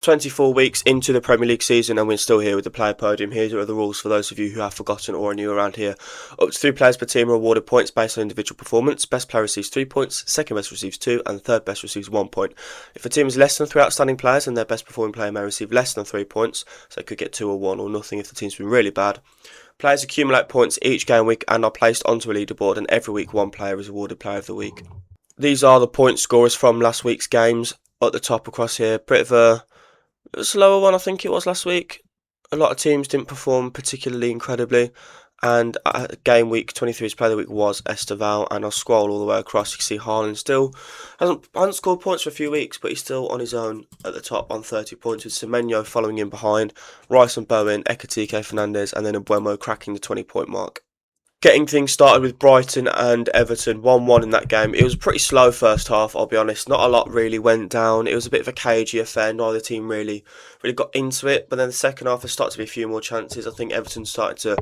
24 weeks into the Premier League season and we're still here with the player podium. Here are the rules for those of you who have forgotten or are new around here. Up to 3 players per team are awarded points based on individual performance. Best player receives 3 points, second best receives 2 and third best receives 1 point. If a team is less than 3 outstanding players, then their best performing player may receive less than 3 points, so it could get 2 or 1 or nothing if the team's been really bad. Players accumulate points each game week and are placed onto a leaderboard, and every week one player is awarded player of the week. These are the point scorers from last week's games at the top across here. Bit of a slower one, I think it was last week. A lot of teams didn't perform particularly incredibly, and game week 23's player of the week was Esteval. And I'll scroll all the way across. You can see Haaland still hasn't scored points for a few weeks, but he's still on his own at the top on 30 points, with Semenyo following in behind, Rice and Bowen, Ekatike Fernandez, and then Mbeumo cracking the 20-point mark. Getting things started with Brighton and Everton, 1-1 in that game. It was a pretty slow first half, I'll be honest. Not a lot really went down. It was a bit of a cagey affair. Neither team really got into it. But then the second half, there started to be a few more chances. I think Everton started to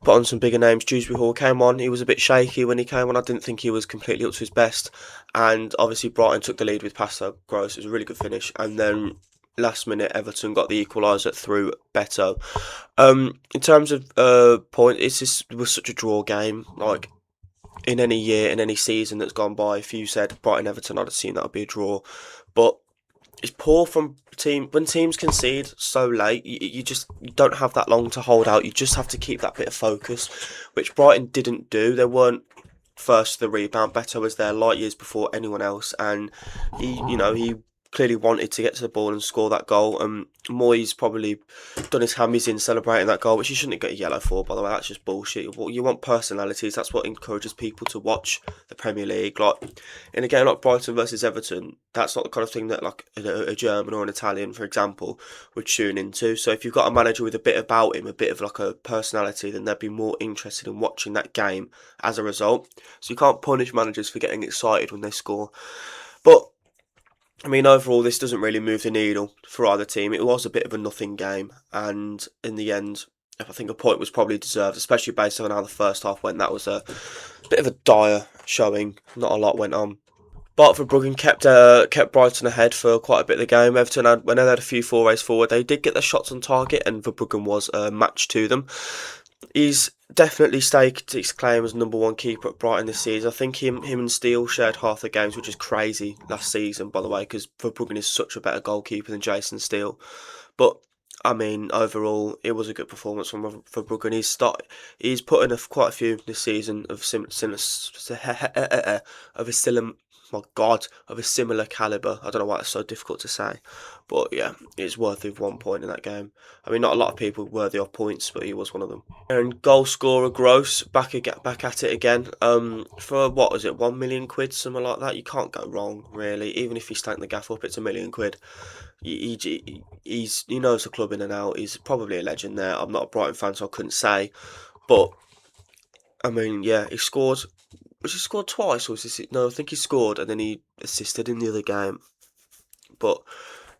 put on some bigger names. Dewsbury Hall came on. He was a bit shaky when he came on. I didn't think he was completely up to his best. And obviously Brighton took the lead with Pasto Gross. It was a really good finish. And then last minute, Everton got the equaliser through Beto. In terms of point, it was such a draw game. Like in any year, in any season that's gone by, if you said Brighton Everton, I'd have seen that would be a draw. But it's poor from when teams concede so late. You don't have that long to hold out. You just have to keep that bit of focus, which Brighton didn't do. They weren't first to the rebound. Beto was there light years before anyone else, and he clearly wanted to get to the ball and score that goal. Moyes probably done his hammies in celebrating that goal, which he shouldn't get a yellow for, by the way. That's just bullshit. You want personalities. That's what encourages people to watch the Premier League. Like in a game like Brighton versus Everton, that's not the kind of thing that like a German or an Italian, for example, would tune into. So if you've got a manager with a bit about him, a bit of like a personality, then they'd be more interested in watching that game as a result. So you can't punish managers for getting excited when they score. But I mean, overall, this doesn't really move the needle for either team. It was a bit of a nothing game, and in the end, I think a point was probably deserved, especially based on how the first half went. That was a bit of a dire showing. Not a lot went on. But Verbruggen kept Brighton ahead for quite a bit of the game. Everton when they had a few forays forward, they did get their shots on target, and Verbruggen was a match to them. He's definitely staked his claim as number one keeper at Brighton this season. I think him and Steele shared half the games, which is crazy last season, by the way, because Verbruggen is such a better goalkeeper than Jason Steele. But I mean, overall, it was a good performance from Verbruggen. He's put in quite a few this season of a similar calibre. I don't know why it's so difficult to say, but yeah, it's worthy of 1 point in that game. I mean, not a lot of people worthy of points, but he was one of them. And goal scorer Gross back at it again. For what was it, £1 million, something like that? You can't go wrong, really. Even if he stanked the gaff up, it's £1 million. He knows the club in and out. He's probably a legend there. I'm not a Brighton fan, so I couldn't say, but I mean, yeah, he scored. Was he scored twice, or was this? No, I think he scored and then he assisted in the other game. But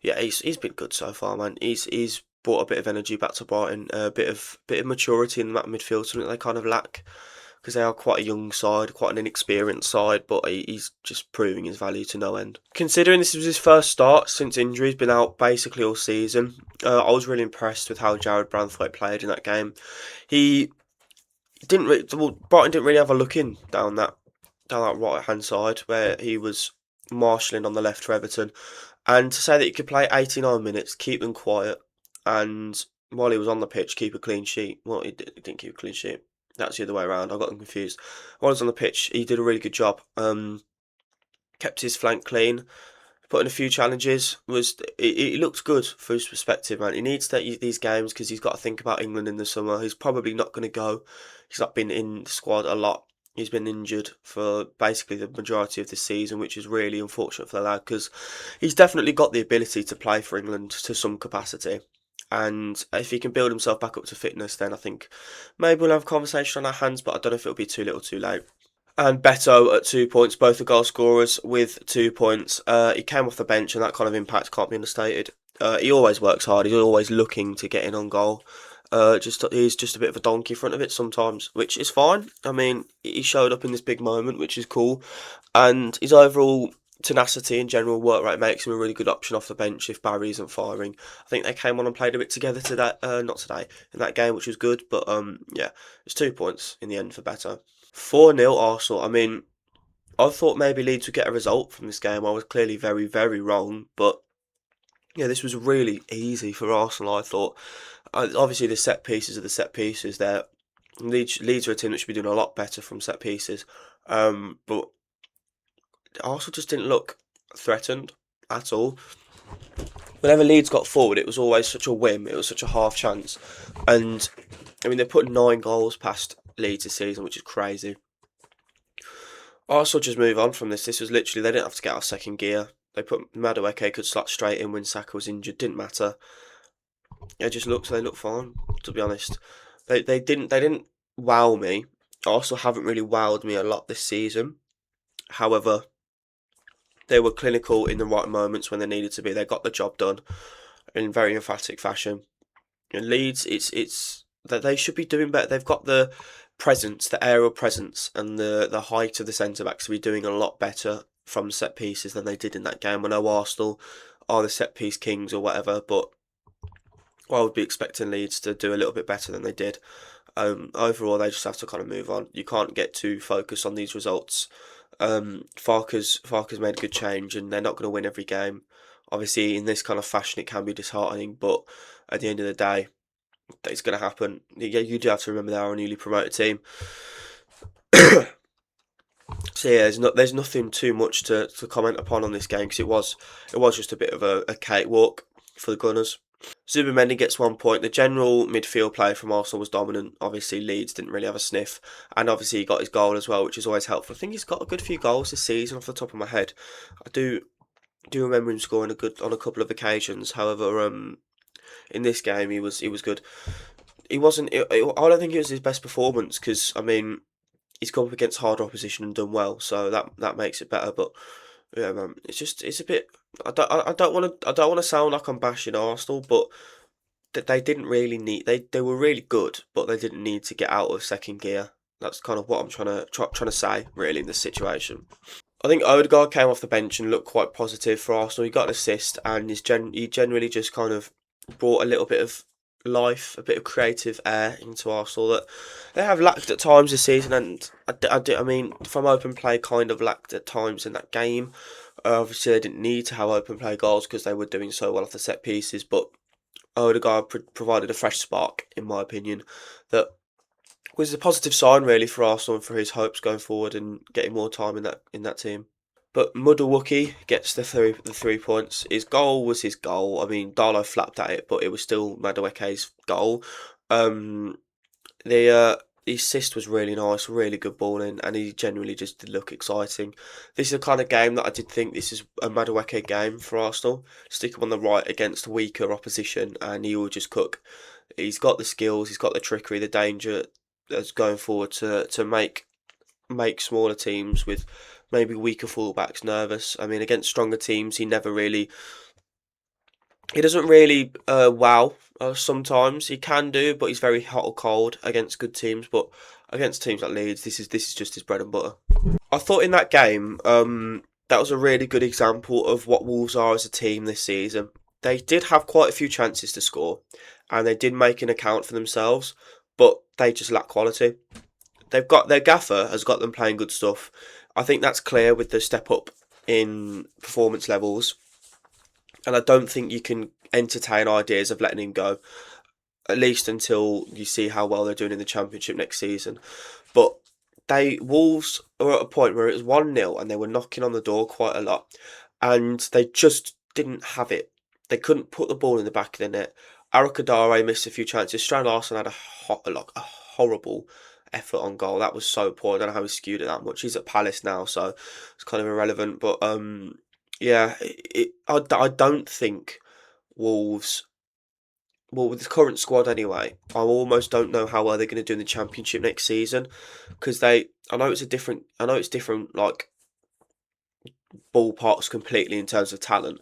yeah, he's been good so far, man. He's brought a bit of energy back to Brighton, a bit of maturity in that midfield, something they kind of lack, because they are quite a young side, quite an inexperienced side, but he's just proving his value to no end. Considering this was his first start since injury, he's been out basically all season. I was really impressed with how Jared Branthwaite played in that game. Brighton didn't really have a look in down that right hand side where he was marshalling on the left for Everton, and to say that he could play 89 minutes, keep them quiet, and while he was on the pitch, keep a clean sheet. Well, he didn't keep a clean sheet. That's the other way around. I got them confused. While he was on the pitch, he did a really good job. Kept his flank clean, put in a few challenges. It looked good for his perspective, man. He needs these games because he's got to think about England in the summer. He's probably not going to go. He's not been in the squad a lot. He's been injured for basically the majority of the season, which is really unfortunate for the lad, because he's definitely got the ability to play for England to some capacity. And if he can build himself back up to fitness, then I think maybe we'll have a conversation on our hands, but I don't know if it'll be too little too late. And Beto at 2 points, both the goal scorers with 2 points. He came off the bench, and that kind of impact can't be understated. He always works hard. He's always looking to get in on goal. He's just a bit of a donkey in front of it sometimes, which is fine. I mean, he showed up in this big moment, which is cool, and his overall tenacity and general work rate makes him a really good option off the bench if Barry isn't firing. I think they came on and played a bit together today, not today, in that game, which was good. But yeah, it's 2 points in the end for better. 4-0 Arsenal. I mean, I thought maybe Leeds would get a result from this game. I was clearly very, very wrong. But yeah, this was really easy for Arsenal, I thought. Obviously, the set pieces are the set pieces there. Leeds are a team that should be doing a lot better from set pieces. But Arsenal just didn't look threatened at all. Whenever Leeds got forward, it was always such a whim. It was such a half chance. And, I mean, they put 9 goals past Leeds this season, which is crazy. Arsenal just move on from this. This was literally, they didn't have to get out of second gear. They put Madueke could slot straight in when Saka was injured. Didn't matter. They looked fine, to be honest. They didn't wow me. Arsenal haven't really wowed me a lot this season. However, they were clinical in the right moments when they needed to be. They got the job done in very emphatic fashion. And Leeds, it's that they should be doing better. They've got the presence, the aerial presence, and the height of the centre backs to be doing a lot better from set pieces than they did in that game. I know Arsenal are the set piece kings or whatever, but I would be expecting Leeds to do a little bit better than they did. Overall, they just have to kind of move on. You can't get too focused on these results. Farke's made a good change, and they're not going to win every game. Obviously, in this kind of fashion, it can be disheartening, but at the end of the day, it's going to happen. Yeah, you do have to remember they are a newly promoted team. So yeah, there's nothing too much to comment upon on this game because it was just a bit of a cakewalk for the Gunners. Zubimendi gets 1 point. The general midfield play from Arsenal was dominant. Obviously, Leeds didn't really have a sniff, and obviously he got his goal as well, which is always helpful. I think he's got a good few goals this season off the top of my head. I do remember him scoring on a couple of occasions. However, in this game he was good. He wasn't. I don't think it was his best performance because I mean he's come up against harder opposition and done well, so that makes it better. But yeah, man, it's a bit. I don't want to sound like I'm bashing Arsenal, but they didn't really need. They were really good, but they didn't need to get out of second gear. That's kind of what I'm trying to say really in this situation. I think Odegaard came off the bench and looked quite positive for Arsenal. He got an assist and he generally just kind of brought a little bit of life, a bit of creative air into Arsenal that they have lacked at times this season. And I mean, from open play, kind of lacked at times in that game. Obviously, they didn't need to have open play goals because they were doing so well off the set pieces. But Odegaard provided a fresh spark, in my opinion, that was a positive sign really for Arsenal and for his hopes going forward and getting more time in that team. But Mudawuki gets the 3 points. His goal was his goal. I mean, Darlow flapped at it, but it was still Madueke's goal. Um, the assist was really nice, really good balling, and he genuinely just did look exciting. This is the kind of game that I did think this is a Madueke game for Arsenal. Stick him on the right against weaker opposition, and he will just cook. He's got the skills, he's got the trickery, the danger that's going forward to make smaller teams with maybe weaker fullbacks nervous. I mean, against stronger teams, he doesn't really wow. Sometimes he can do, but he's very hot or cold against good teams. But against teams like Leeds, this is just his bread and butter. I thought in that game, that was a really good example of what Wolves are as a team this season. They did have quite a few chances to score, and they did make an account for themselves, but they just lack quality. They've got their gaffer has got them playing good stuff. I think that's clear with the step up in performance levels, and I don't think you can entertain ideas of letting him go, at least until you see how well they're doing in the Championship next season. But Wolves were at a point where it was 1-0 and they were knocking on the door quite a lot, and they just didn't have it. They couldn't put the ball in the back of the net. Arakadare missed a few chances. Strand Larson had a horrible effort on goal. That was so poor. I don't know how he skewed it that much. He's at Palace now, so it's kind of irrelevant. But yeah, I don't think Wolves. Well, with the current squad anyway, I almost don't know how well they're going to do in the Championship next season because I know it's different like ballparks completely in terms of talent,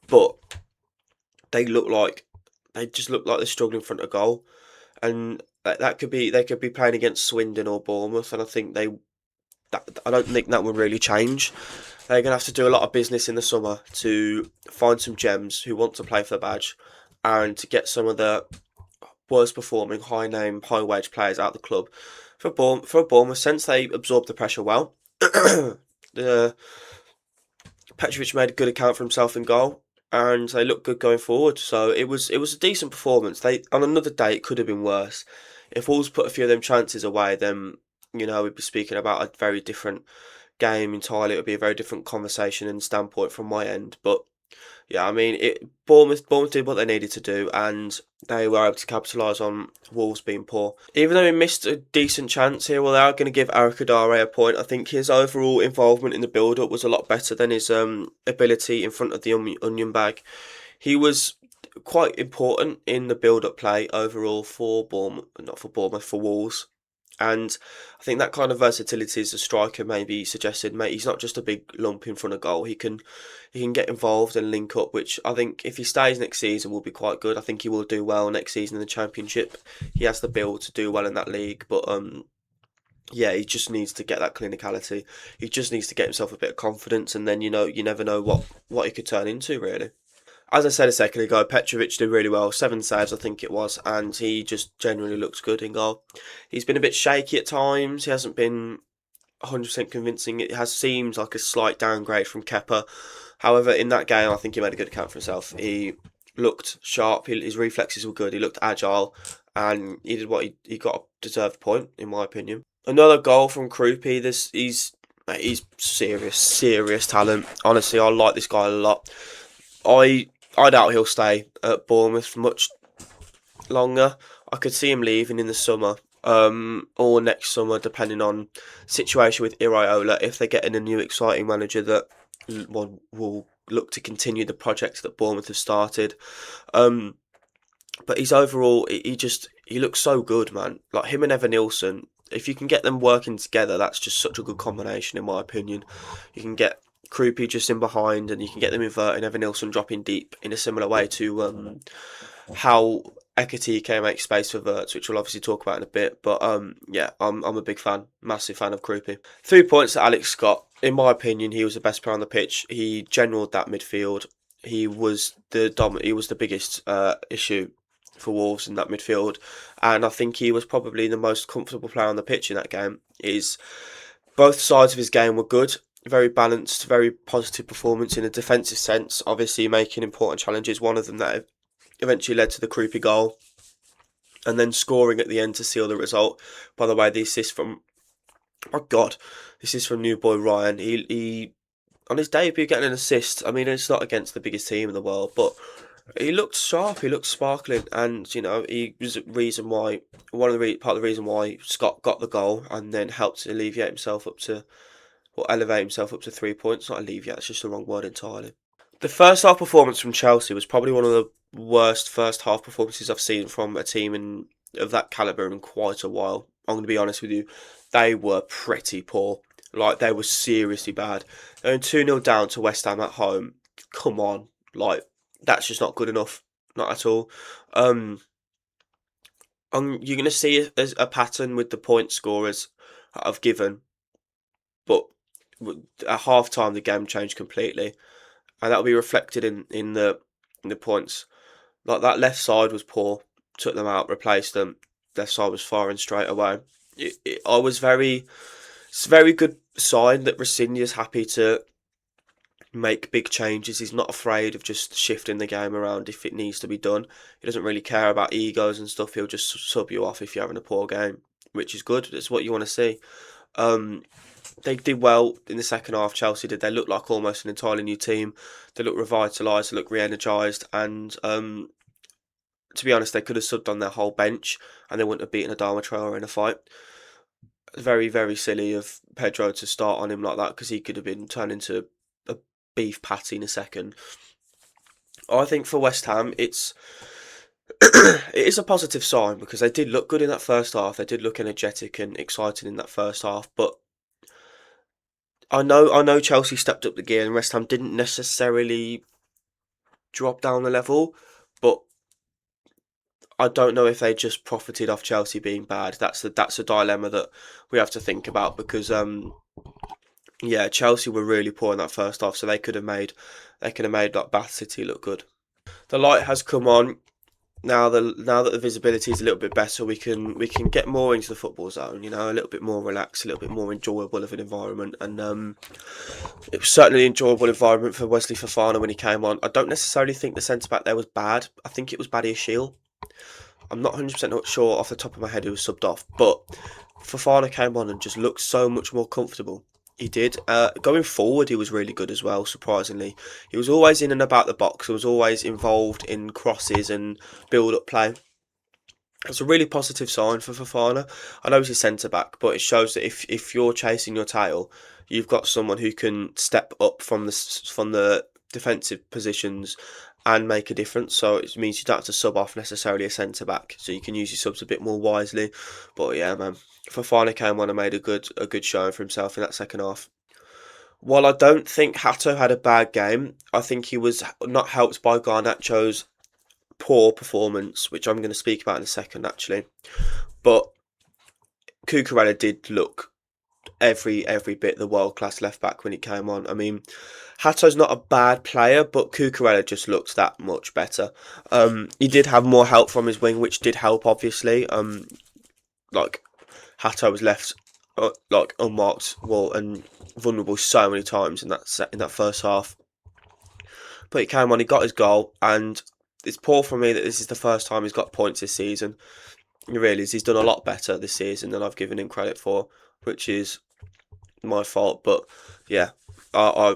but they just look like they're struggling in front of goal, and that could be they could be playing against Swindon or Bournemouth, and I don't think that would really change. They're going to have to do a lot of business in the summer to find some gems who want to play for the badge and to get some of the worst performing, high name, high wage players out of the club. For Bournemouth, since they absorbed the pressure well, the Petrovic made a good account for himself in goal, and they looked good going forward. So it was a decent performance. They on another day it could have been worse. If Wolves put a few of them chances away, then we'd be speaking about a very different game entirely. It would be a very different conversation and standpoint from my end. But yeah, I mean, Bournemouth did what they needed to do, and they were able to capitalise on Wolves being poor. Even though he missed a decent chance here, well, they are going to give Arakadare a point. I think his overall involvement in the build-up was a lot better than his ability in front of the onion bag. He was quite important in the build-up play overall for Bournemouth, not for Bournemouth, for Wolves. And I think that kind of versatility as a striker maybe suggested, mate, he's not just a big lump in front of goal. He can get involved and link up, which I think if he stays next season will be quite good. I think he will do well next season in the Championship. He has the build to do well in that league, but yeah, he just needs to get that clinicality. He just needs to get himself a bit of confidence, and then you never know what he could turn into really. As I said a second ago, Petrovic did really well. 7 saves, I think it was, and he just generally looks good in goal. He's been a bit shaky at times. He hasn't been 100% convincing. It has seemed like a slight downgrade from Kepa. However, in that game, I think he made a good account for himself. He looked sharp. His reflexes were good. He looked agile, and he did what he got a deserved point, in my opinion. Another goal from Krupi. He's serious talent. Honestly, I like this guy a lot. I doubt he'll stay at Bournemouth for much longer. I could see him leaving in the summer, or next summer, depending on situation with Iraola. If they're getting a new exciting manager that will look to continue the project that Bournemouth have started. But he's overall, he looks so good, man. Like him and Evan Nilsson. If you can get them working together, that's just such a good combination, in my opinion. You can get Krupi just in behind, and you can get them inverting, Evan Nilsson dropping deep in a similar way to how Ekatike makes space for Verts, which we'll obviously talk about in a bit. But yeah, I'm a big fan, massive fan of Krupi. 3 points to Alex Scott. In my opinion, he was the best player on the pitch. He generaled that midfield. He was the biggest issue for Wolves in that midfield, and I think he was probably the most comfortable player on the pitch in that game. Is both sides of his game were good, very balanced, very positive performance in a defensive sense. Obviously, making important challenges. One of them that eventually led to the Krupi goal, and then scoring at the end to seal the result. By the way, the assist from this is from new boy Ryan. He on his debut getting an assist. I mean, it's not against the biggest team in the world, but he looked sharp. He looked sparkling, and he was a reason why part of the reason why Scott got the goal, and then helped alleviate himself up to or elevate himself up to 3 points. Not alleviate. That's just the wrong word entirely. The first half performance from Chelsea was probably one of the worst first half performances I've seen from a team of that calibre in quite a while. I'm going to be honest with you. They were pretty poor. Like, they were seriously bad. Going 2-0 down to West Ham at home. Come on. Like, that's just not good enough. Not at all. You're going to see a pattern with the point scorers that I've given. But at half time, the game changed completely. And that'll be reflected in the points. Like, that left side was poor. Took them out, replaced them. Left side was firing straight away. It's a very good sign that Rosinha's happy to make big changes. He's not afraid of just shifting the game around if it needs to be done. He doesn't really care about egos and stuff. He'll just sub you off if you're having a poor game, which is good. It's what you want to see. They did well in the second half. Chelsea did. They looked like almost an entirely new team. They looked revitalised. They looked re-energised. And to be honest, they could have subbed on their whole bench and they wouldn't have beaten Adama Traore in a fight. Very, very silly of Pedro to start on him like that because he could have been turned into a beef patty in a second. I think for West Ham, it is a positive sign because they did look good in that first half. They did look energetic and exciting in that first half, but I know Chelsea stepped up the gear and West Ham didn't necessarily drop down the level, but I don't know if they just profited off Chelsea being bad. That's the dilemma that we have to think about because Yeah, Chelsea were really poor in that first half, so they could have made like Bath City look good. The light has come on. Now that the visibility is a little bit better, we can get more into the football zone. A little bit more relaxed, a little bit more enjoyable of an environment, and it was certainly an enjoyable environment for Wesley Fofana when he came on. I don't necessarily think the centre back there was bad. I think it was Badiashile. I'm not 100% not sure off the top of my head who was subbed off, but Fofana came on and just looked so much more comfortable. He did. Going forward, he was really good as well, surprisingly. He was always in and about the box. He was always involved in crosses and build-up play. It's a really positive sign for Fofana. I know he's a centre back, but it shows that if you're chasing your tail, you've got someone who can step up from the defensive positions and make a difference. So it means you don't have to sub off necessarily a centre back, so you can use your subs a bit more wisely. But yeah, man, Fofana came on and made a good showing for himself in that second half. While I don't think Hato had a bad game, I think he was not helped by Garnacho's poor performance, which I'm going to speak about in a second, actually. But Cucurella did look every bit the world class left back when he came on. I mean, Hato's not a bad player, but Cucurella just looked that much better. He did have more help from his wing, which did help, obviously. Like Hato was left like unmarked, well, and vulnerable so many times in that first half. But he came on, he got his goal, and it's poor for me that this is the first time he's got points this season. It really is. He's done a lot better this season than I've given him credit for, which is my fault. But yeah, I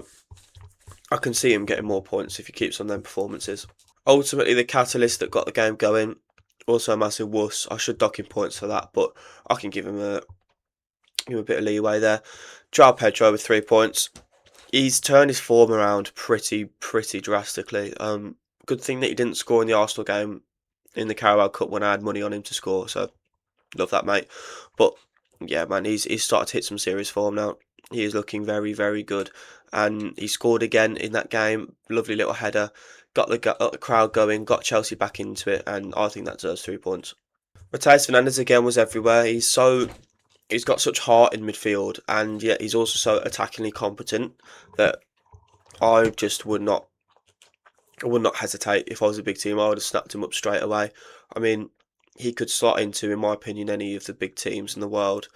can see him getting more points if he keeps on them performances. Ultimately, the catalyst that got the game going, also a massive wuss. I should dock him points for that, but I can give him a bit of leeway there. João Pedro with 3 points. He's turned his form around pretty drastically. Good thing that he didn't score in the Arsenal game in the Carabao Cup when I had money on him to score. So love that, mate. But yeah, man, he's started to hit some serious form now. He is looking very good, and he scored again in that game. Lovely little header, got the crowd going, got Chelsea back into it, and I think that deserves 3 points. Matheus Fernandes again was everywhere. He's got such heart in midfield, and yet he's also so attackingly competent that I just would not hesitate if I was a big team. I would have snapped him up straight away. I mean, he could slot into, in my opinion, any of the big teams in the world.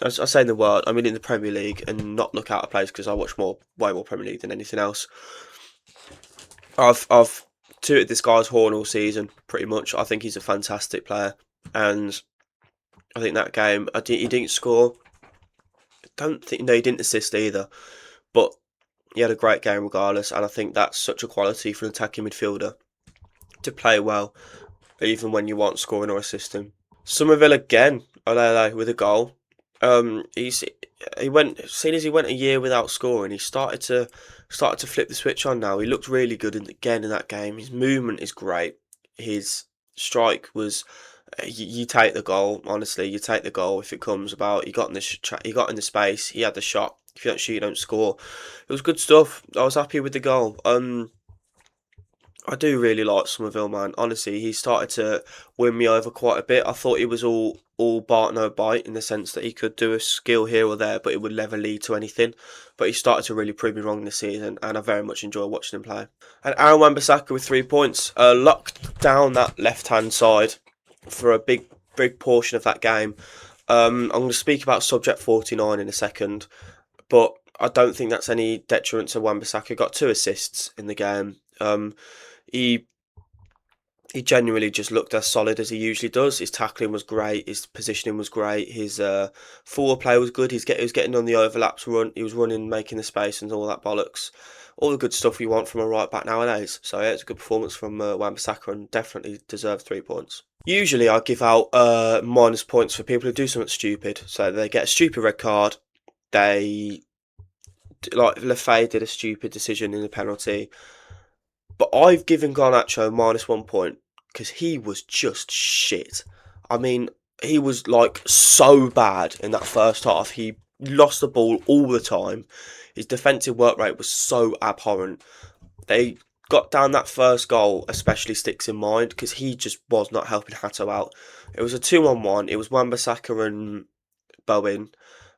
As I say in the world, I mean in the Premier League, and not look out of place because I watch way more Premier League than anything else. I've tooted this guy's horn all season, pretty much. I think he's a fantastic player, and I think that game, he didn't score. No, he didn't assist either, but he had a great game regardless, and I think that's such a quality for an attacking midfielder to play well, even when you aren't scoring or assisting. Somerville again, Olele with a goal. He went, seeing as he went a year without scoring, he started to flip the switch on now. He looked really good again in that game. His movement is great. His strike was. You take the goal, honestly. You take the goal if it comes about. He got in the space. He had the shot. If you don't shoot, you don't score. It was good stuff. I was happy with the goal. I do really like Somerville, man. Honestly, he started to win me over quite a bit. I thought he was all bark no bite in the sense that he could do a skill here or there, but it would never lead to anything. But he started to really prove me wrong this season, and I very much enjoy watching him play. And Aaron Wan-Bissaka with 3 points, locked down that left-hand side for a big portion of that game. I'm going to speak about Subject 49 in a second, but I don't think that's any detriment to Wan-Bissaka. Got 2 assists in the game. He genuinely just looked as solid as he usually does. His tackling was great. His positioning was great. His forward play was good. He was getting on the overlaps run. He was running, making the space and all that bollocks. All the good stuff you want from a right back nowadays. So yeah, it's a good performance from Wan-Bissaka and definitely deserves 3 points. Usually I give out minus points for people who do something stupid. So they get a stupid red card. Like Lefebvre did a stupid decision in the penalty. But I've given Garnacho minus 1 point because he was just shit. I mean, he was like so bad in that first half. He lost the ball all the time. His defensive work rate was so abhorrent. They got down that first goal, especially sticks in mind because he just was not helping Hato out. It was a 2-on-1. It was Wan-Bissaka and Bowen.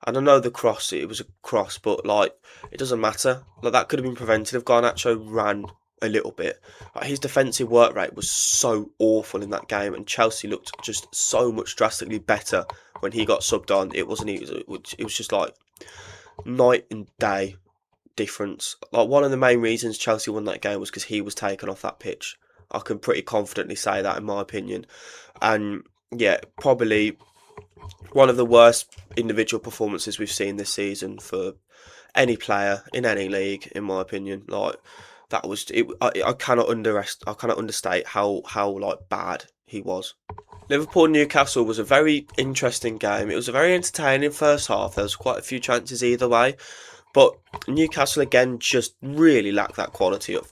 And I know the cross, it was a cross, but like it doesn't matter. Like that could have been prevented if Garnacho ran a little bit. Like, his defensive work rate was so awful in that game, and Chelsea looked just so much drastically better when he got subbed on. It was just like night and day difference. Like one of the main reasons Chelsea won that game was because he was taken off that pitch. I can pretty confidently say that in my opinion. And yeah, probably one of the worst individual performances we've seen this season for any player in any league, in my opinion. Like that was it. I cannot understate how like bad he was. Liverpool Newcastle was a very interesting game. It was a very entertaining first half. There was quite a few chances either way, but Newcastle again just really lacked that quality up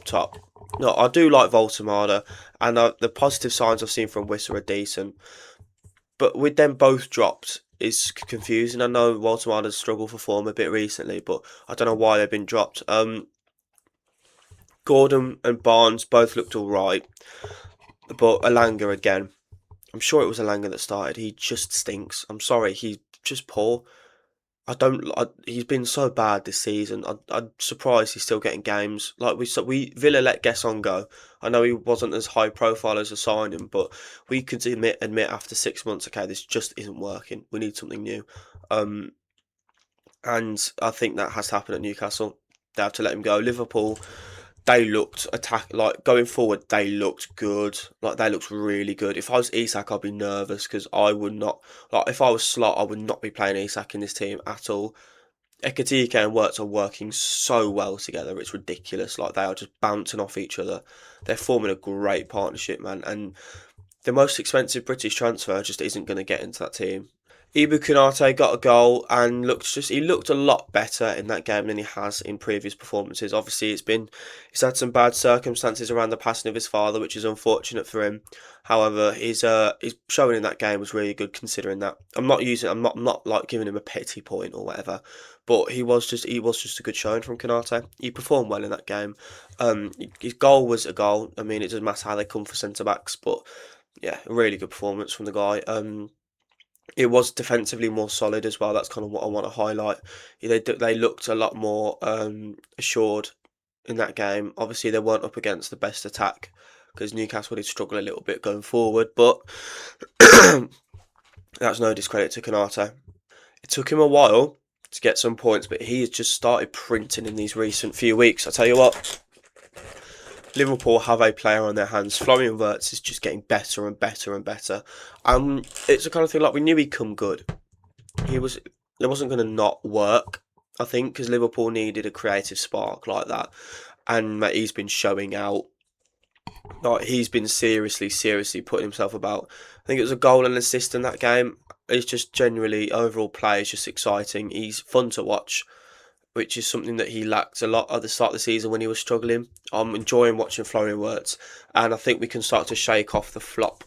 top. No, I do like Voltemada, and the positive signs I've seen from Wissa are decent. But with them both dropped is confusing. I know Voltemada's struggled for form a bit recently, but I don't know why they've been dropped. Gordon and Barnes both looked all right, but Alanga again. I'm sure it was Alanga that started. He just stinks. I'm sorry, he's just poor. He's been so bad this season. I'm surprised he's still getting games. Like we Villa let Gesson go. I know he wasn't as high profile as a signing, but we could admit after 6 months, okay, this just isn't working. We need something new. Um, and I think that has to happen at Newcastle. They have to let him go. Liverpool, they looked going forward. They looked good. Like they looked really good. If I was Isak, I'd be nervous because I would not. Like if I was Slot, I would not be playing Isak in this team at all. Ekatike and Wirtz are working so well together. It's ridiculous. Like they are just bouncing off each other. They're forming a great partnership, man. And the most expensive British transfer just isn't going to get into that team. Ibu Konate got a goal and he looked a lot better in that game than he has in previous performances. Obviously, he's had some bad circumstances around the passing of his father, which is unfortunate for him. However, his showing in that game was really good considering that. I'm not like giving him a pity point or whatever, but he was just a good showing from Konate. He performed well in that game. His goal was a goal. I mean, it doesn't matter how they come for centre backs, but yeah, a really good performance from the guy. It was defensively more solid as well. That's kind of what I want to highlight. They looked a lot more assured in that game. Obviously, they weren't up against the best attack because Newcastle did struggle a little bit going forward, but that's no discredit to Konate. It took him a while to get some points, but he has just started printing in these recent few weeks. I tell you what, Liverpool have a player on their hands. Florian Wirtz is just getting better and better and better. It's the kind of thing like we knew he'd come good. It wasn't going to not work, I think, because Liverpool needed a creative spark like that, and he's been showing out. Like he's been seriously putting himself about. I think it was a goal and assist in that game. It's just generally overall play is just exciting. He's fun to watch, which is something that he lacked a lot at the start of the season when he was struggling. I'm enjoying watching Florian Wirtz, and I think we can start to shake off the flop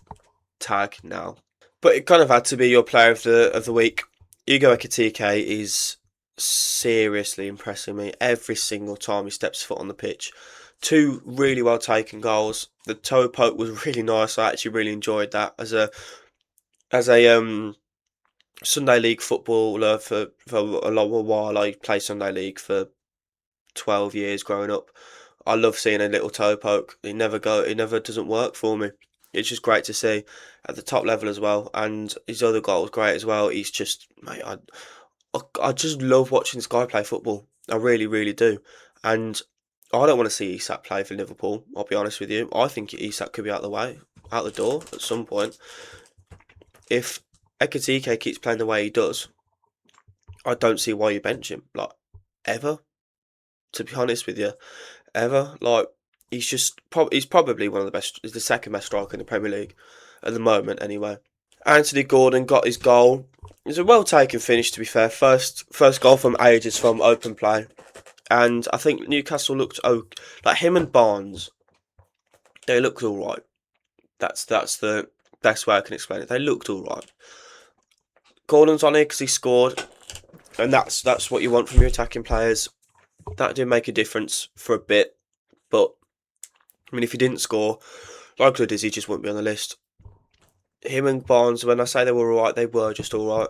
tag now. But it kind of had to be your player of the week. Ugo Ekitike is seriously impressing me every single time he steps foot on the pitch. Two really well taken goals. The toe poke was really nice. I actually really enjoyed that as a Sunday League footballer for a long while. I played Sunday League for 12 years growing up. I love seeing a little toe poke. It never doesn't work for me. It's just great to see at the top level as well. And his other goal was great as well. He's just, mate, I just love watching this guy play football. I really, really do. And I don't want to see Isak play for Liverpool. I'll be honest with you. I think Isak could be out the door at some point. If Ekatike keeps playing the way he does, I don't see why you bench him. Like, ever. To be honest with you. Ever. Like, he's probably one of the best, he's the second best striker in the Premier League at the moment anyway. Anthony Gordon got his goal. It was a well taken finish to be fair. First goal from ages from open play. And I think Newcastle looked like him and Barnes, they looked alright. That's the best way I can explain it. They looked alright. Gordon's on here because he scored, and that's what you want from your attacking players. That did make a difference for a bit, but I mean, if he didn't score, likelihood is he just wouldn't be on the list. Him and Barnes, when I say they were alright, they were just alright.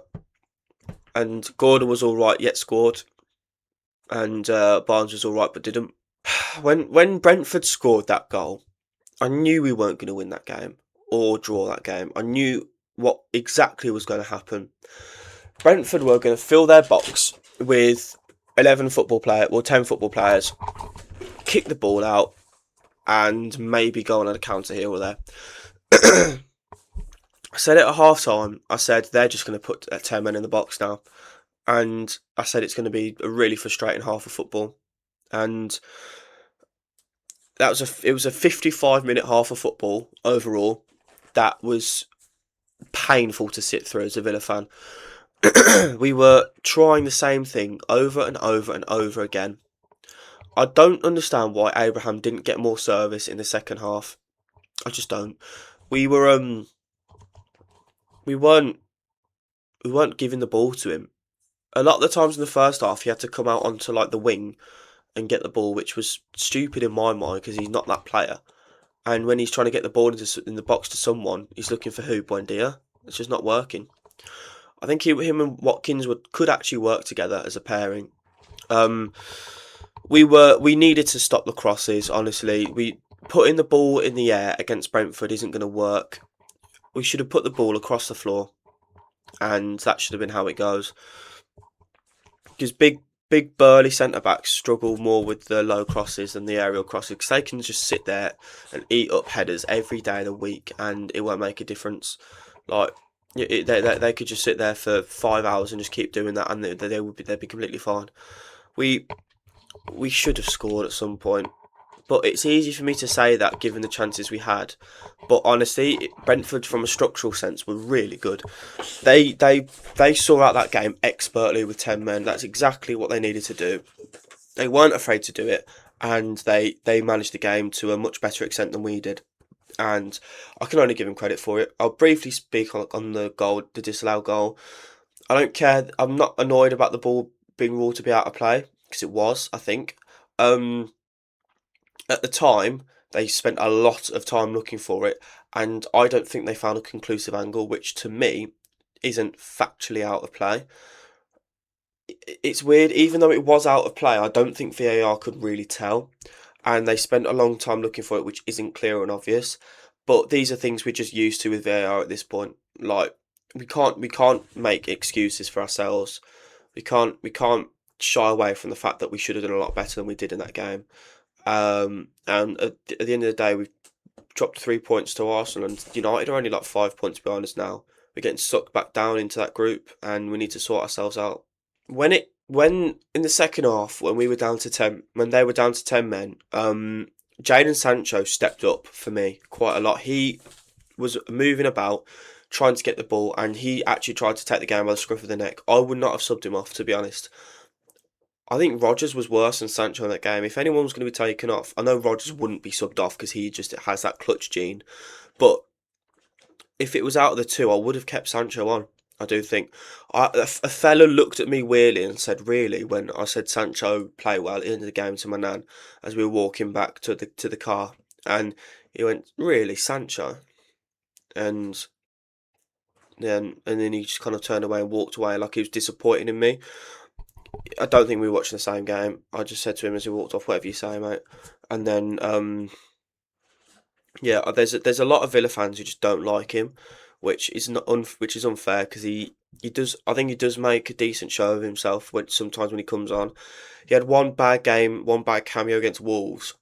and Gordon was all right yet scored, and Barnes was all right but didn't. When Brentford scored that goal, I knew we weren't going to win that game or draw that game. I knew what exactly was going to happen. Brentford were going to fill their box with 11 football players, or 10 football players, kick the ball out, and maybe go on a counter here or there. I said it at half time. I said they're just going to put 10 men in the box now. And I said it's going to be a really frustrating half of football. And it was a 55-minute half of football overall. That was painful to sit through as a Villa fan. We were trying the same thing over and over and over again. I don't understand why Abraham didn't get more service in the second half. I just don't. We weren't giving the ball to him. A lot of the times in the first half, he had to come out onto like the wing and get the ball, which was stupid in my mind because he's not that player. And when he's trying to get the ball in the box to someone, he's looking for who? Buendia. It's just not working. I think him and Watkins could actually work together as a pairing. We needed to stop the crosses. Honestly, putting the ball in the air against Brentford isn't going to work. We should have put the ball across the floor, and that should have been how it goes. Because big burly centre backs struggle more with the low crosses than the aerial crosses, because they can just sit there and eat up headers every day of the week, and it won't make a difference. Like they could just sit there for 5 hours and just keep doing that, and they'd be completely fine. We should have scored at some point, but it's easy for me to say that given the chances we had. But honestly, Brentford, from a structural sense, were really good. They saw out that game expertly with 10 men. That's exactly what they needed to do. They weren't afraid to do it, and they managed the game to a much better extent than we did. And I can only give them credit for it. I'll briefly speak on the goal, the disallowed goal. I don't care. I'm not annoyed about the ball being ruled to be out of play, because it was, I think. At the time, they spent a lot of time looking for it, and I don't think they found a conclusive angle, which to me isn't factually out of play. It's weird, even though it was out of play, I don't think VAR could really tell, and they spent a long time looking for it, which isn't clear and obvious. But these are things we're just used to with VAR at this point. Like we can't make excuses for ourselves. We can't shy away from the fact that we should have done a lot better than we did in that game. And at the end of the day, we've dropped 3 points to Arsenal, and United are only like 5 points behind us now. We're getting sucked back down into that group, and we need to sort ourselves out. When in the second half, when we were down to 10, when they were down to 10 men, Jadon Sancho stepped up for me quite a lot. He was moving about, trying to get the ball, and he actually tried to take the game by the scruff of the neck. I would not have subbed him off, to be honest. I think Rodgers was worse than Sancho in that game. If anyone was going to be taken off, I know Rodgers wouldn't be subbed off because he just has that clutch gene. But if it was out of the two, I would have kept Sancho on. I do think. A fella looked at me weirdly and said, "Really?" When I said Sancho play well at the end of the game to my nan as we were walking back to the car, and he went, "Really, Sancho?" And then he just kind of turned away and walked away like he was disappointed in me. I don't think we were watching the same game. I just said to him as he walked off, "Whatever you say, mate." And then, yeah, there's a lot of Villa fans who just don't like him, which is which is unfair because he does. I think he does make a decent show of himself sometimes when he comes on. He had one bad game, one bad cameo against Wolves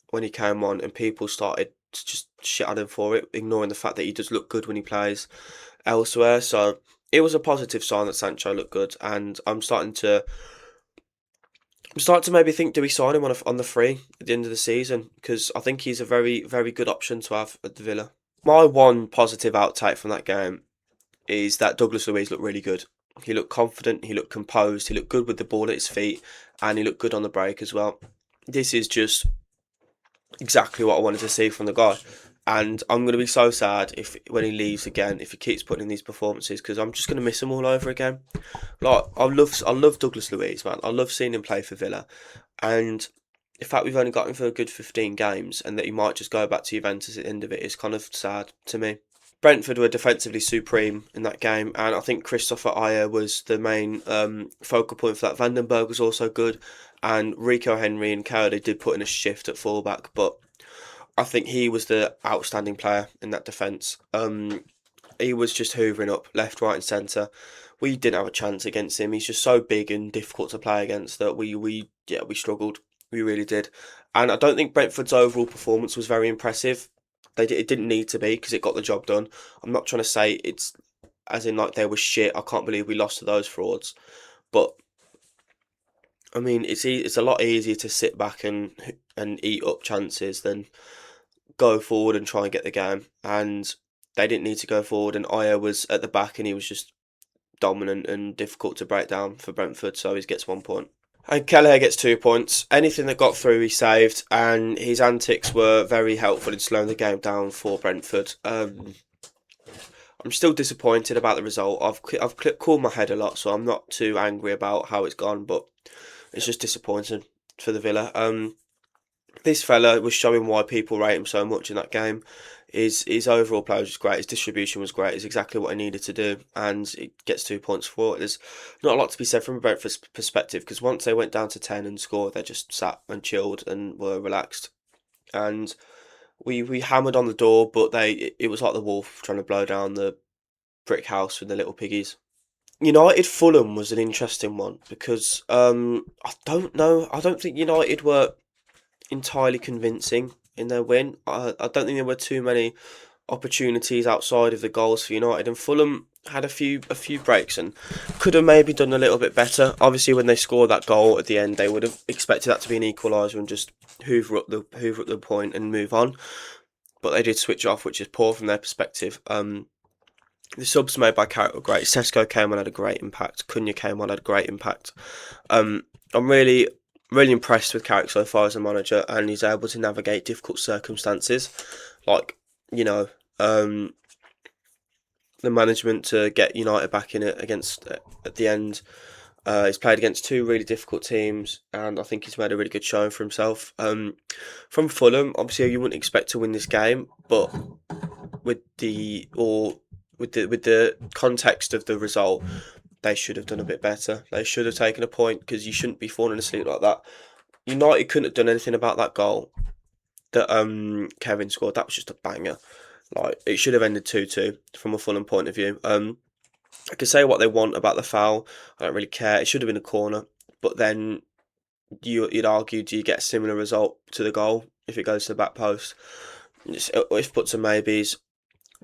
when he came on, and people started to just shit at him for it, ignoring the fact that he does look good when he plays elsewhere. So it was a positive sign that Sancho looked good, and I'm starting to maybe think, do we sign him on the free at the end of the season? Because I think he's a very, very good option to have at the Villa. My one positive outtake from that game is that Douglas Luiz looked really good. He looked confident, he looked composed, he looked good with the ball at his feet, and he looked good on the break as well. This is just exactly what I wanted to see from the guy. And I'm going to be so sad when he leaves again, if he keeps putting in these performances, because I'm just going to miss him all over again. Like I love Douglas Luiz, man. I love seeing him play for Villa, and the fact we've only got him for a good 15 games, and that he might just go back to Juventus at the end of it is kind of sad to me. Brentford were defensively supreme in that game, and I think Christopher Ayer was the main focal point for that. Vandenberg was also good, and Rico Henry and Cowley did put in a shift at fullback, but I think he was the outstanding player in that defence. He was just hoovering up left, right, and centre. We didn't have a chance against him. He's just so big and difficult to play against that we struggled. We really did, and I don't think Brentford's overall performance was very impressive. It didn't need to be because it got the job done. I'm not trying to say it's as in like they were shit. I can't believe we lost to those frauds, but I mean it's a lot easier to sit back and eat up chances than go forward and try and get the game. And they didn't need to go forward. And Aya was at the back and he was just dominant and difficult to break down for Brentford. So he gets 1 point. And Kelleher gets 2 points. Anything that got through, he saved, and his antics were very helpful in slowing the game down for Brentford. I'm still disappointed about the result. I've called my head a lot, so I'm not too angry about how it's gone, but it's just disappointing for the Villa. This fella was showing why people rate him so much in that game. His overall play was great. His distribution was great. It's exactly what he needed to do, and he gets 2 points for it. There's not a lot to be said from a Brentford perspective because once they went down to 10 and scored, they just sat and chilled and were relaxed. And we hammered on the door, but it was like the wolf trying to blow down the brick house with the little piggies. United Fulham was an interesting one because I don't know. I don't think United were entirely convincing in their win. I don't think there were too many opportunities outside of the goals for United, and Fulham had a few breaks and could have maybe done a little bit better. Obviously, when they scored that goal at the end, they would have expected that to be an equaliser and just hoover up the point and move on. But they did switch off, which is poor from their perspective. The subs made by Carrick were great. Sesko came on, had a great impact. Cunha came on, had a great impact. I'm really impressed with Carrick so far as a manager, and he's able to navigate difficult circumstances, like the management to get United back in it against at the end. He's played against two really difficult teams, and I think he's made a really good showing for himself. From Fulham, obviously you wouldn't expect to win this game, but with the context of the result, they should have done a bit better. They should have taken a point because you shouldn't be falling asleep like that. United couldn't have done anything about that goal that Kevin scored. That was just a banger. Like, it should have ended 2-2 from a Fulham point of view. I can say what they want about the foul. I don't really care. It should have been a corner, but then you'd argue, do you get a similar result to the goal if it goes to the back post? If puts and maybes,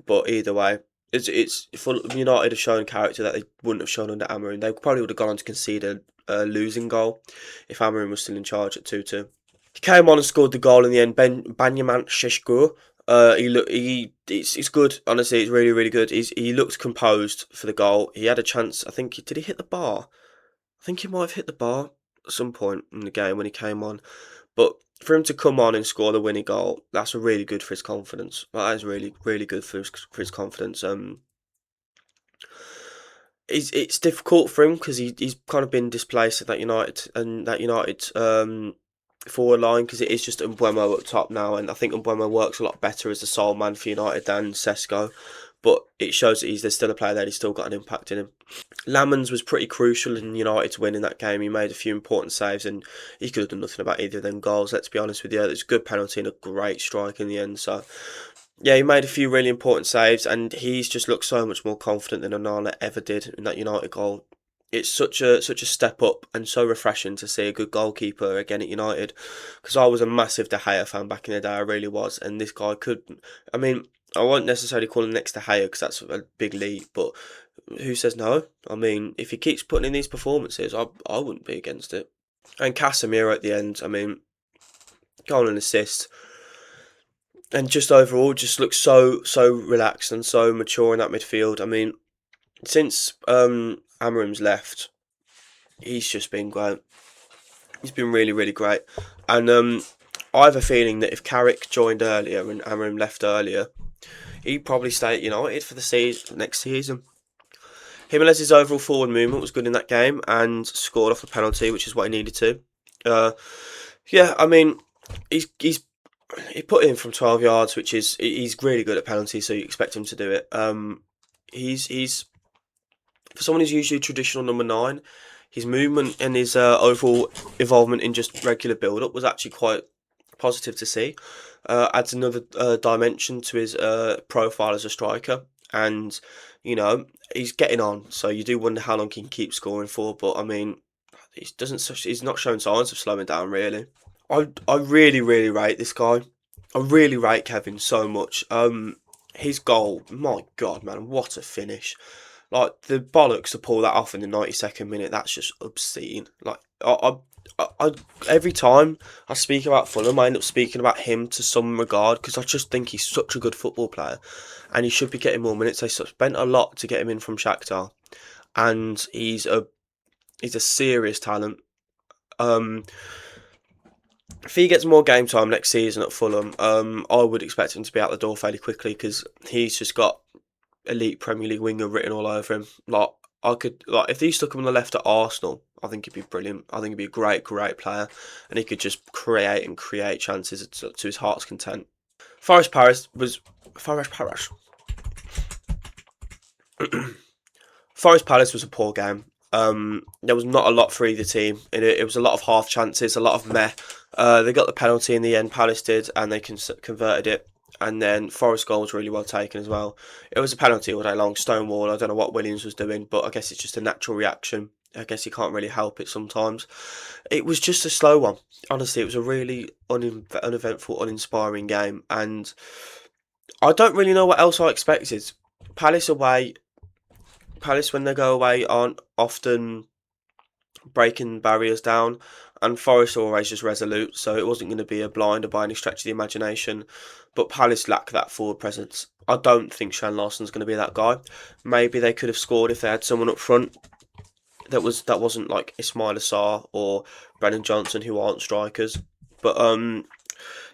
but either way, it's United have shown character that they wouldn't have shown under Amorim. They probably would have gone on to concede a losing goal if Amorim was still in charge at 2-2. He came on and scored the goal in the end. Benjamin Šeško. He's good. Honestly, it's really, really good. He looked composed for the goal. He had a chance. I think did he hit the bar? I think he might have hit the bar at some point in the game when he came on. But for him to come on and score the winning goal, that's really good for his confidence. That is really, really good for his confidence. It's difficult for him because he's kind of been displaced at that United forward line because it is just Mbeumo up top now, and I think Mbeumo works a lot better as the sole man for United than Sesko. But it shows that there's still a player there. He's still got an impact in him. Lamans was pretty crucial in United's win in that game. He made a few important saves, and he could have done nothing about either of them goals. Let's be honest with you. It's a good penalty and a great strike in the end. So, yeah, he made a few really important saves, and he's just looked so much more confident than Onana ever did in that United goal. It's such a step up and so refreshing to see a good goalkeeper again at United, because I was a massive De Gea fan back in the day. I really was, and this guy could. I mean, I won't necessarily call him next to Gea because that's a big leap, but who says no? I mean, if he keeps putting in these performances, I wouldn't be against it. And Casemiro at the end, I mean, goal and assist, and just overall, just looks so relaxed and so mature in that midfield. I mean, since Amorim's left, he's just been great. He's been really, really great. And I have a feeling that if Carrick joined earlier and Amorim left earlier, he'd probably stay at United for the next season. Jimenez's overall forward movement was good in that game and scored off a penalty, which is what he needed to. Yeah, I mean, he's he put in from 12 yards, which is he's really good at penalties, so you expect him to do it. He's for someone who's usually traditional number 9. His movement and his overall involvement in just regular build up was actually quite positive to see. Adds another dimension to his profile as a striker, and you know he's getting on. So you do wonder how long he can keep scoring for. But I mean, he's not showing signs of slowing down really. I really rate this guy. I really rate Kevin so much. His goal, my God, man, what a finish! Like the bollocks to pull that off in the 92nd minute. That's just obscene. Like I every time I speak about Fulham, I end up speaking about him to some regard because I just think he's such a good football player, and he should be getting more minutes. They spent a lot to get him in from Shakhtar, and he's a serious talent. Um, if he gets more game time next season at Fulham, I would expect him to be out the door fairly quickly because he's just got elite Premier League winger written all over him. Like I could if they stuck him on the left at Arsenal, I think he'd be brilliant. I think he'd be a great player, and he could just create chances to his heart's content. Forest Paris was Forest Paris. Forest Palace was a poor game. There was not a lot for either team. It was a lot of half chances, a lot of meh. They got the penalty in the end, Palace did, and they converted it. And then Forest goal was really well taken as well. It was a penalty all day long, Stonewall. I don't know what Williams was doing, but I guess it's just a natural reaction. I guess you can't really help it sometimes. It was just a slow one. Honestly, it was a really uneventful, uninspiring game, and I don't really know what else I expected. Palace away Palace, when they go away, aren't often breaking barriers down, and Forest are always just resolute, so it wasn't going to be a blinder by any stretch of the imagination. But Palace lack that forward presence. I don't think Shane Larson's going to be that guy. Maybe they could have scored if they had someone up front that wasn't like Ismail Assar or Brennan Johnson, who aren't strikers. But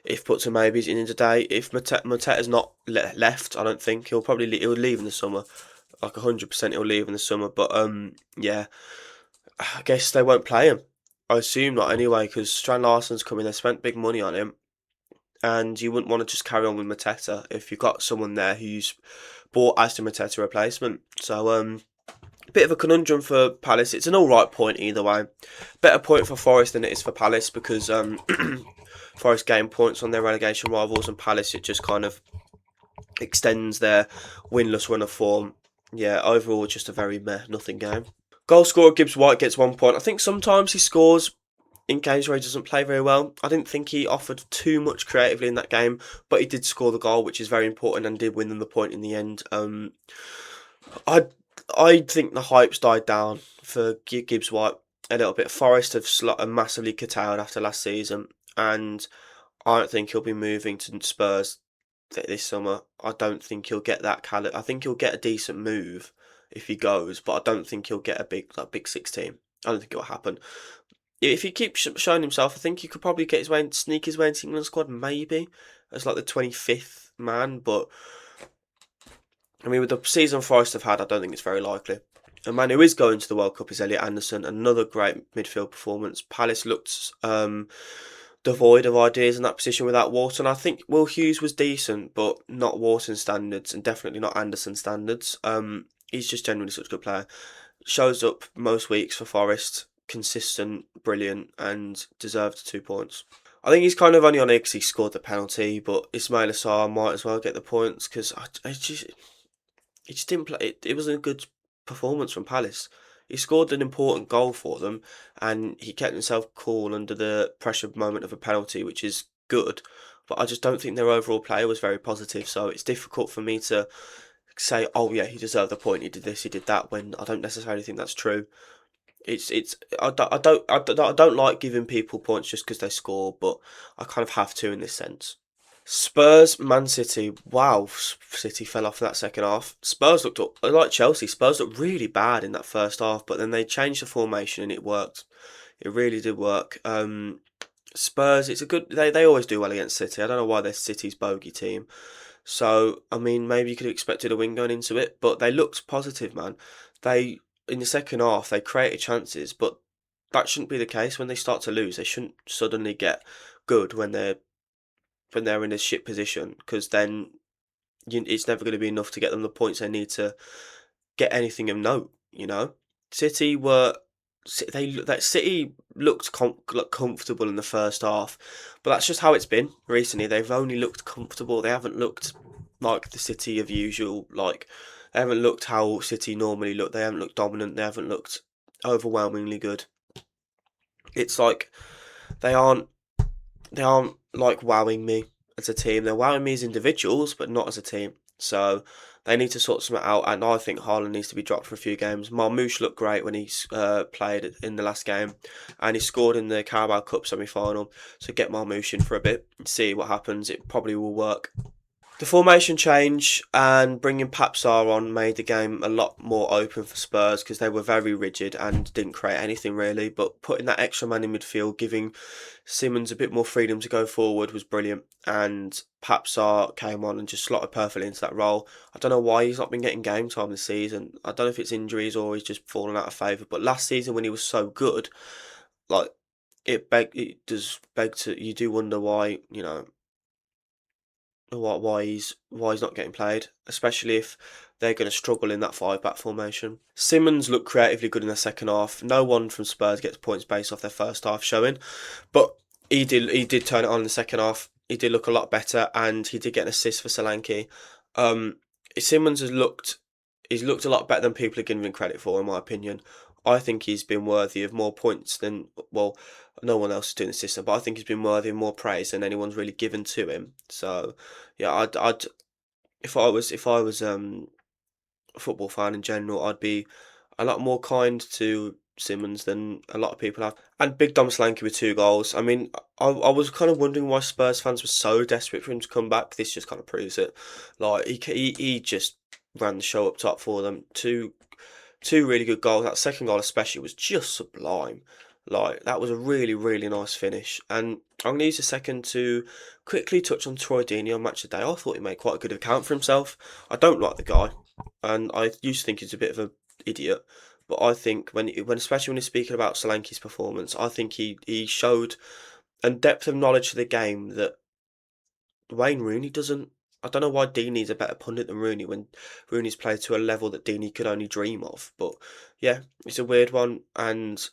if put to maybes in today, if Mateta's not left, I don't think he'll leave in the summer. Like 100% he'll leave in the summer. But yeah, I guess they won't play him. I assume not anyway, because Strand Larsen's coming. They spent big money on him, and you wouldn't want to just carry on with Mateta if you've got someone there who's bought as the Mateta replacement. So bit of a conundrum for Palace. It's an all right point either way. Better point for Forest than it is for Palace because Forest gain points on their relegation rivals, and Palace it just kind of extends their winless run of form. Yeah, overall just a very meh, nothing game. Goal scorer Gibbs White gets 1 point. I think sometimes he scores in games where he doesn't play very well. I didn't think he offered too much creatively in that game, but he did score the goal, which is very important, and did win them the point in the end. I think the hype's died down for Gibbs White a little bit. Forest have massively curtailed after last season, and I don't think he'll be moving to Spurs this summer. I don't think he'll get that caliber. I think he'll get a decent move if he goes, but I don't think he'll get a big six team. I don't think it'll happen. If he keeps showing himself, I think he could probably sneak his way into England squad, maybe as like the 25th man. But I mean, with the season Forest have had, I don't think it's very likely. A man who is going to the World Cup is Elliot Anderson. Another great midfield performance. Palace looked devoid of ideas in that position without Wharton. I think Will Hughes was decent, but not Wharton standards, and definitely not Anderson standards. He's just generally such a good player. Shows up most weeks for Forest, consistent, brilliant, and deserved 2 points. I think he's kind of only on it because he scored the penalty, but Ismail Assar might as well get the points because he just didn't play. It wasn't a good performance from Palace. He scored an important goal for them, and he kept himself cool under the pressure moment of a penalty, which is good. But I just don't think their overall play was very positive. So it's difficult for me to say, "Oh yeah, he deserved the point. He did this, he did that," when I don't necessarily think that's true. I don't like giving people points just because they score, but I kind of have to in this sense. Spurs, Man City. Wow, City fell off in that second half. Spurs looked up, like Chelsea. Spurs looked really bad in that first half, but then they changed the formation and it worked. It really did work. Spurs, it's a good. They always do well against City. I don't know why they're City's bogey team. So I mean, maybe you could have expected a win going into it, but they looked positive, man. They in the second half they created chances, but that shouldn't be the case when they start to lose. They shouldn't suddenly get good when they're when they're in a shit position, because then it's never going to be enough to get them the points they need to get anything of note. City were that City looked comfortable in the first half, but that's just how it's been recently. They've only looked comfortable. They haven't looked like the City of usual. Like they haven't looked how City normally look. They haven't looked dominant. They haven't looked overwhelmingly good. It's like they aren't they aren't like wowing me as a team. They're wowing me as individuals, but not as a team. So they need to sort something out, and I think Haaland needs to be dropped for a few games. Marmoush looked great when he played in the last game, and he scored in the Carabao Cup semi-final. So get Marmoush in for a bit, see what happens. It probably will work. The formation change and bringing Papsar on made the game a lot more open for Spurs because they were very rigid and didn't create anything really. But putting that extra man in midfield, giving Simmons a bit more freedom to go forward was brilliant. And Papsar came on and just slotted perfectly into that role. I don't know why he's not been getting game time this season. I don't know if it's injuries or he's just fallen out of favour. But last season when he was so good, like it does beg to you do wonder why why he's not getting played, especially if they're going to struggle in that five-back formation. Simmons looked creatively good in the second half. No one from Spurs gets points based off their first half showing, but he did turn it on in the second half. He did look a lot better, and he did get an assist for Solanke. Simmons he's looked a lot better than people are giving him credit for, in my opinion. I think he's been worthy of more points than no one else is doing the system, but I think he's been worthy of more praise than anyone's really given to him. So, yeah, I'd if I was a football fan in general, I'd be a lot more kind to Simmons than a lot of people have. And Big Dom Solanke with 2 goals. I mean, I was kind of wondering why Spurs fans were so desperate for him to come back. This just kind of proves it. Like he just ran the show up top for them. Two really good goals. That second goal especially was just sublime. Like that was a really, really nice finish. And I'm going to use a second to quickly touch on Troy Deeney on Match of the Day. I thought he made quite a good account for himself. I don't like the guy, and I used to think he's a bit of an idiot. But I think when especially when he's speaking about Solanke's performance, I think he showed a depth of knowledge of the game that Wayne Rooney doesn't. I don't know why Deeney's a better pundit than Rooney when Rooney's played to a level that Deeney could only dream of. But yeah, it's a weird one, and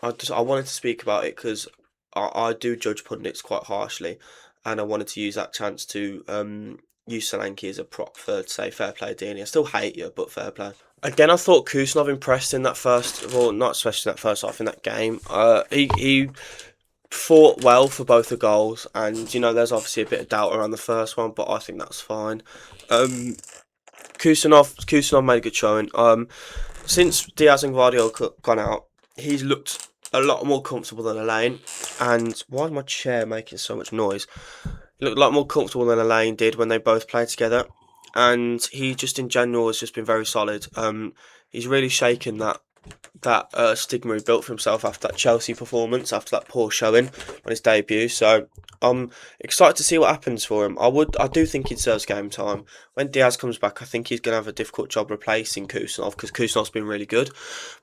I wanted to speak about it because I do judge pundits quite harshly, and I wanted to use that chance to use Solanke as a prop for say fair play Deeney. I still hate you, but fair play. Again, I thought Kusanov impressed in that first, well, not especially in that first half in that game. He fought well for both the goals, and there's obviously a bit of doubt around the first one, but I think that's fine. Kusanov made a good showing. Since Diaz and Guardiola gone out, he's looked a lot more comfortable than Elaine. And why is my chair making so much noise? He looked a lot more comfortable than Elaine did when they both played together, and he just in general has just been very solid. He's really shaken that stigma he built for himself after that Chelsea performance, after that poor showing on his debut. So I'm excited to see what happens for him. I do think he deserves game time. When Diaz comes back, I think he's going to have a difficult job replacing Kusanov because Kusanov's been really good,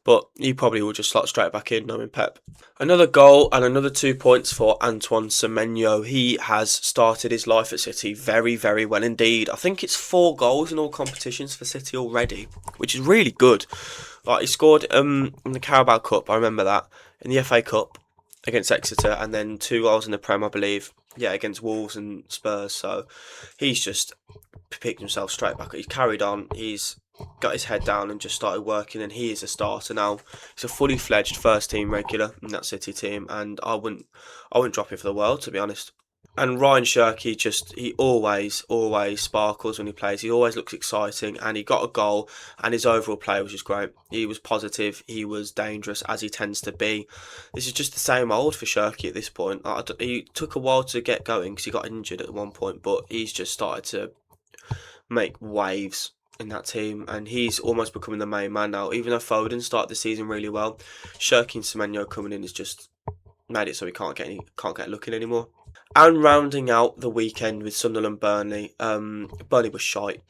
but he probably will just slot straight back in, knowing Pep. Another goal and another 2 points for Antoine Semenyo. He has started his life at City very, very well indeed. I think it's 4 goals in all competitions for City already, which is really good. Like he scored in the Carabao Cup, I remember that, in the FA Cup against Exeter, and then 2 goals in the Prem, I believe. Yeah, against Wolves and Spurs. So he's just picked himself straight back. He's carried on. He's got his head down and just started working, and he is a starter now. He's a fully fledged first team regular in that City team, and I wouldn't drop him for the world, to be honest. And Ryan Shirky he always sparkles when he plays. He always looks exciting, and he got a goal, and his overall play was just great. He was positive, he was dangerous, as he tends to be. This is just the same old for Shirky at this point. He took a while to get going because he got injured at one point, but he's just started to make waves in that team, and he's almost becoming the main man now. Even though Foden started the season really well, Shirky and Semenyo coming in has just made it so he can't get looking anymore. And rounding out the weekend with Sunderland Burnley, Burnley was shite.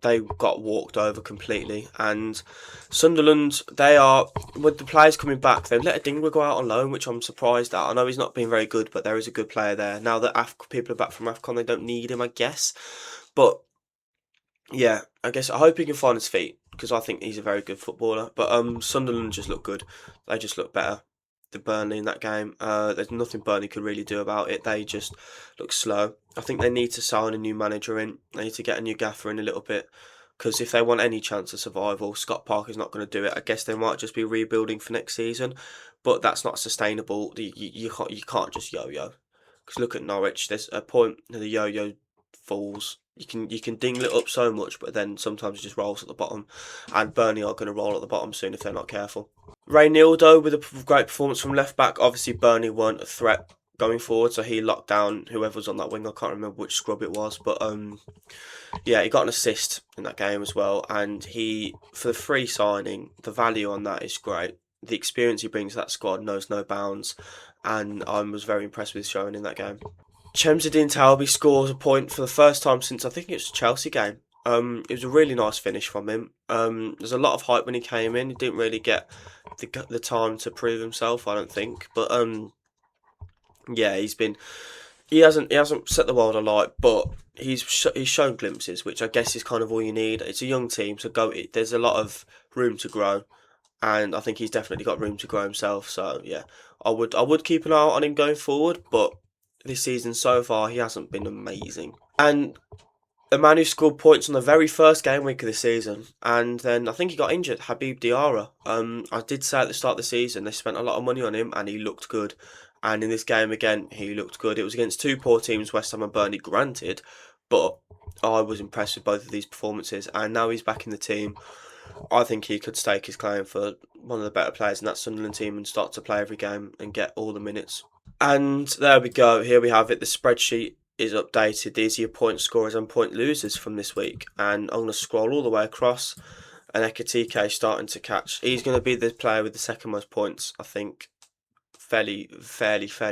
they got walked over completely. And Sunderland, they are, with the players coming back, they've let Adingwa go out on loan, which I'm surprised at. I know he's not been very good, but there is a good player there. Now that people are back from AFCON, they don't need him, I guess. But yeah, I guess I hope he can find his feet because I think he's a very good footballer. But Sunderland just look good. They just look better than Burnley in that game. There's nothing Burnley could really do about it. They just look slow. I think they need to sign a new manager in. They need to get a new gaffer in a little bit because if they want any chance of survival, Scott Parker's not going to do it. I guess they might just be rebuilding for next season, but that's not sustainable. You can't just yo-yo. Because look at Norwich. There's a point the yo-yo falls. You can dingle it up so much, but then sometimes it just rolls at the bottom. And Burnley are going to roll at the bottom soon if they're not careful. Reynildo with a great performance from left back. Obviously, Burnley weren't a threat going forward, so he locked down whoever was on that wing. I can't remember which scrub it was, but yeah, he got an assist in that game as well. And he, for the free signing, the value on that is great. The experience he brings to that squad knows no bounds, and I was very impressed with his showing in that game. Chemsedine Talby scores a point for the first time since I think it was the Chelsea game. It was a really nice finish from him. There's a lot of hype when he came in. He didn't really get the time to prove himself, I don't think. But yeah, he hasn't set the world alight, but he's shown glimpses, which I guess is kind of all you need. It's a young team, so there's a lot of room to grow, and I think he's definitely got room to grow himself. So yeah, I would keep an eye on him going forward, but this season so far he hasn't been amazing. And a man who scored points on the very first game week of the season, and then I think he got injured, Habib Diarra. I did say at the start of the season they spent a lot of money on him, and he looked good. And in this game again, he looked good. It was against two poor teams, West Ham and Burnley, granted, but I was impressed with both of these performances. And now he's back in the team. I think he could stake his claim for one of the better players in that Sunderland team and start to play every game and get all the minutes. And there we go. Here we have it. The spreadsheet is updated. These are your point scorers and point losers from this week. And I'm going to scroll all the way across. And Ekatike starting to catch. He's going to be the player with the second most points, I think, fairly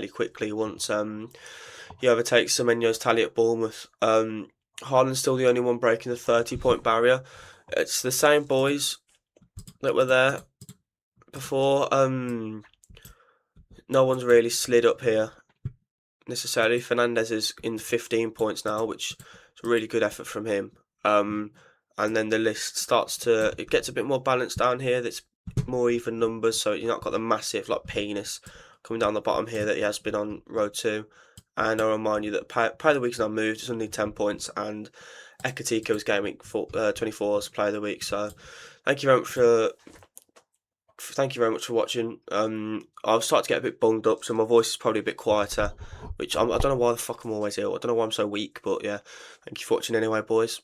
quickly once he overtakes Semenyo's tally at Bournemouth. Haaland's still the only one breaking the 30-point barrier. It's the same boys that were there before. No one's really slid up here necessarily. Fernandez is in 15 points now, which is a really good effort from him. And then the list it gets a bit more balanced down here. That's more even numbers, so you've not got the massive like penis coming down the bottom here that he has been on road to. And I'll remind you that Player of the Week's now moved. It's only 10 points, and Ekatiko's Game Week 24 is Player of the Week. So thank you very much for watching. I'll start to get a bit bunged up, so my voice is probably a bit quieter, which I don't know why the fuck I'm always ill. I don't know why I'm so weak, but yeah. Thank you for watching anyway, boys.